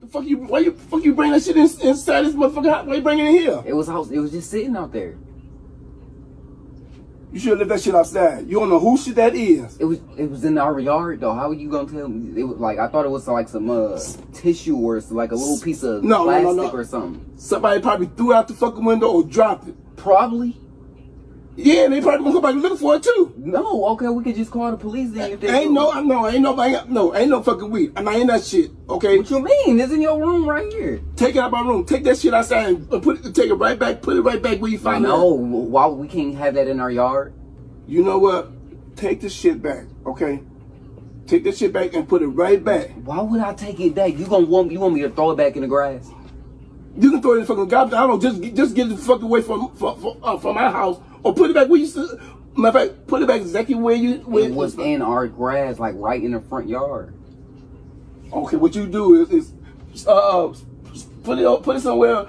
The fuck you? Why you bring that shit inside this motherfucker house? Why you bringing it in here? It was just sitting out there. You should have left that shit outside. You don't know who shit that is. It was in our yard though. How are you gonna tell me? It was like I thought it was like some tissue or like a little piece of plastic or something. Somebody probably threw out the fucking window or dropped it. Probably. Yeah, and they probably gonna come back looking for it too. No, okay, we could just call the police then. If they ain't no fucking weed. I'm not in that shit. Okay. What you mean? It's in your room right here. Take it out of my room. Take that shit outside and take it right back. Put it right back where you found it. No, why we can't have that in our yard? You know what? Take the shit back. Okay. Take the shit back and put it right back. Why would I take it back? You want me to throw it back in the grass? You can throw it in the fucking garbage. I don't know. Just get it the fuck away from my house, or put it back where you stood. Matter of fact, put it back exactly where you. It was in our grass, like right in the front yard. Okay, what you do is put it somewhere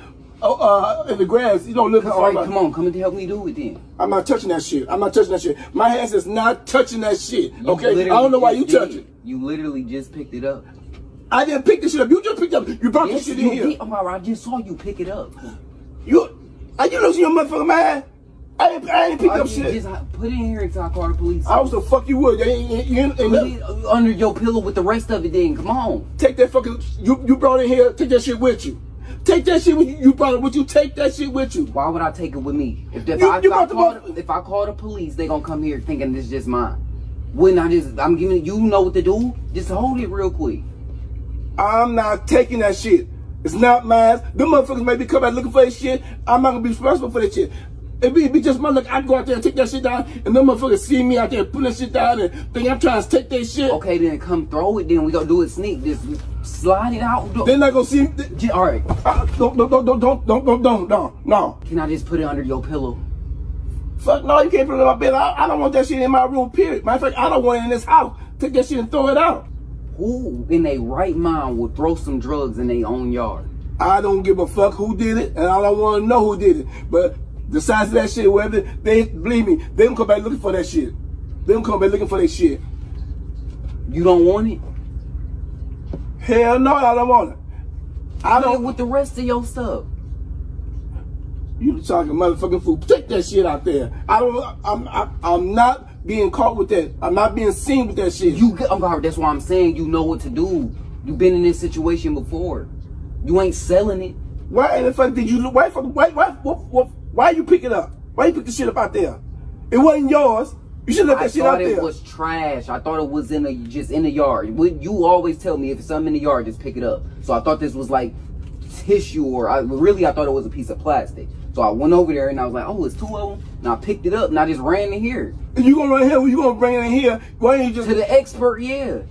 in the grass. You don't look. All right, come on, come and help me do it then. I'm not touching that shit. My hands is not touching that shit. Okay, I don't know why you touch it. You literally just picked it up. I didn't pick this shit up. You just picked up. You brought this shit in here. I just saw you pick it up. You losing your motherfucking mind? I didn't pick up shit. Just put it in here until I call the police. I was the fuck you would. Put it under your pillow with the rest of it then. Come on. Take that fucking, you brought it here. Take that shit with you. Take that shit with you. You brought it with you. Take that shit with you. Why would I take it with me? If I call the police, they gonna come here thinking this is just mine. Wouldn't I'm giving you know what to do? Just hold it real quick. I'm not taking that shit. It's not mine. Them motherfuckers may be coming back looking for that shit. I'm not gonna be responsible for that shit. It be just my luck. I go out there and take that shit down, and them motherfuckers see me out there putting that shit down and think I'm trying to take that shit. Okay, then come throw it. Then we gonna do it sneak. Just slide it out. They're not gonna see me. All right. Don't. No. Can I just put it under your pillow? Fuck no, you can't put it in my bed. I don't want that shit in my room. Period. Matter of fact, I don't want it in this house. Take that shit and throw it out. Who in their right mind would throw some drugs in their own yard? I don't give a fuck who did it, and I don't want to know who did it. But the size of that shit, whether they believe me, they gonna come back looking for that shit. They gonna come back looking for that shit. You don't want it? Hell no, I don't want it. I don't. With the rest of your stuff. You talking motherfucking fool? Take that shit out there. I'm not being caught with that. I'm not being seen with that shit. That's why I'm saying you know what to do. You've been in this situation before. You ain't selling it. Why in the fuck did you? Why you pick it up? Why you pick the shit up out there? It wasn't yours. You should have left that shit out there. I thought it was trash. I thought it was just in the yard. You always tell me if it's something in the yard, just pick it up. So I thought this was like tissue, or I thought it was a piece of plastic. So I went over there and I was like, oh, it's two of them. And I picked it up and I just ran in here. And you gonna run here? You gonna bring it in here? Why ain't you just to the expert? Yeah.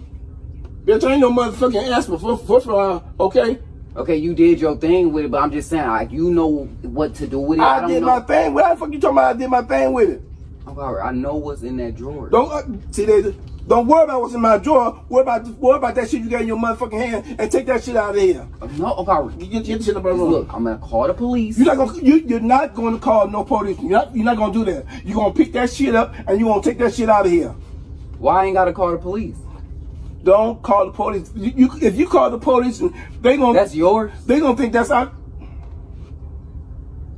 Bitch, I ain't no motherfucking asthma for okay. Okay, you did your thing with it, but I'm just saying, like, you know what to do with it. I did my thing. What the fuck you talking about? I did my thing with it. I know what's in that drawer. Don't worry about what's in my drawer. Worry about that shit you got in your motherfucking hand and take that shit out of here. No, okay. Get the shit up my room. Look, I'm gonna call the police. You're not gonna call no police. You're not gonna do that. You're gonna pick that shit up and you're gonna take that shit out of here. Why I ain't gotta call the police? Don't call the police. If you call the police, they gonna. That's yours. They gonna think that's our.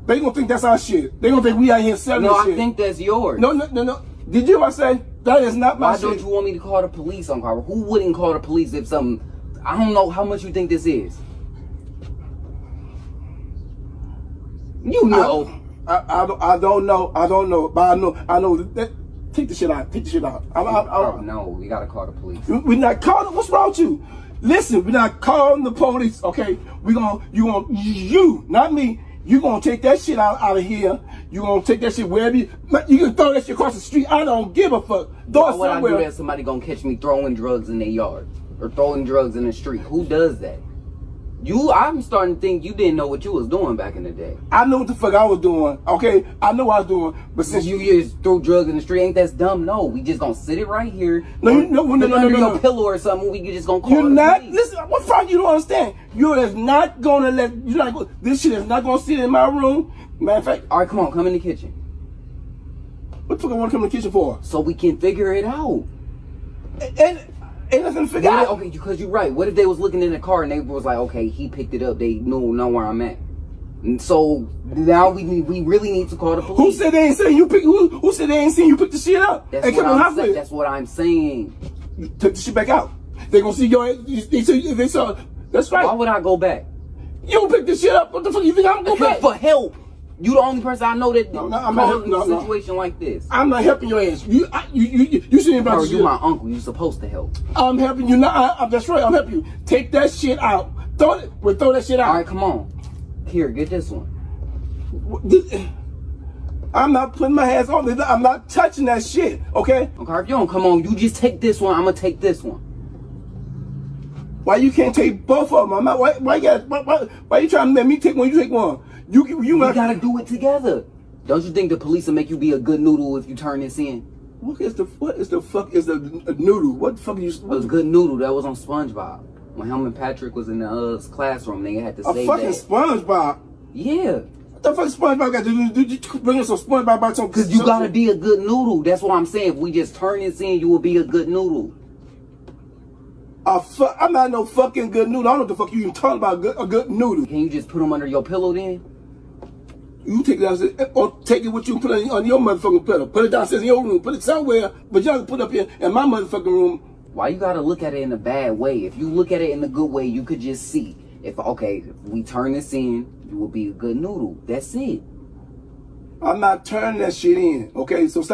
They gonna think that's our shit. They gonna think we out here selling shit. No, I think that's yours. No. Did you ever say that is not my shit? Why don't you want me to call the police on Carver? Who wouldn't call the police if something? I don't know how much you think this is. You know. I don't know. But I know that. Take the shit out. No, we gotta call the police. We're not calling. What's wrong with you? Listen, we're not calling the police. Okay, you, not me. You gonna take that shit out of here. You gonna take that shit wherever you can throw that shit across the street. I don't give a fuck. Throw it somewhere. Why would I do that? Somebody gonna catch me throwing drugs in their yard or throwing drugs in the street? Who does that? I'm starting to think you didn't know what you was doing back in the day. I know what the fuck I was doing. Okay, I know what I was doing. But since you just throw drugs in the street, ain't that dumb? No, we just gonna sit it right here. No, under your pillow or something. We just gonna call. You're not. Listen, what fuck you don't understand? You is not gonna let. This shit is not gonna sit in my room. Matter of fact. All right, come in the kitchen. What the fuck I want to come in the kitchen for? So we can figure it out. And Ain't nothing to figure out. Okay, because you're right. What if they was looking in the car and they was like, okay, he picked it up. They know where I'm at. And so now we really need to call the police. Who said they ain't seen you pick? Who said they ain't seen you pick the shit up? That's what I'm saying. You took the shit back out. They gonna see your. They saw. That's right. Why would I go back? You don't pick the shit up. What the fuck you think I'm gonna go back for help? You the only person I know that I'm not in a situation like this. I'm not helping your ass. You shouldn't about Bro, you my uncle. You supposed to help. I'm helping you. That's right. I'm helping you. Take that shit out. Throw that shit out. All right, come on. Here, get this one. I'm not putting my hands on it. I'm not touching that shit. Okay. Okay. If you don't come on, you just take this one. I'm gonna take this one. Why you can't take both of them? I'm not. Why you trying to let me take one? You take one. We gotta do it together. Don't you think the police will make you be a good noodle if you turn this in? What is the fuck is a noodle? What the fuck are you? It was a good noodle that was on SpongeBob. When him and Patrick was in the classroom, they had to say a fucking SpongeBob. Yeah. What the fuck SpongeBob got to do? You bring us some SpongeBob by some? Because you gotta be a good noodle. That's what I'm saying. If we just turn this in, you will be a good noodle. I'm not no fucking good noodle. I don't know what the fuck you even talking about. A good noodle. Can you just put them under your pillow then? You take it or take it with you and put it on your motherfucking pillow. Put it downstairs in your room. Put it somewhere, but you have to put it up here in my motherfucking room. Why you gotta look at it in a bad way? If you look at it in a good way, you could just see. If we turn this in, you will be a good noodle. That's it. I'm not turning that shit in. Okay, so stop.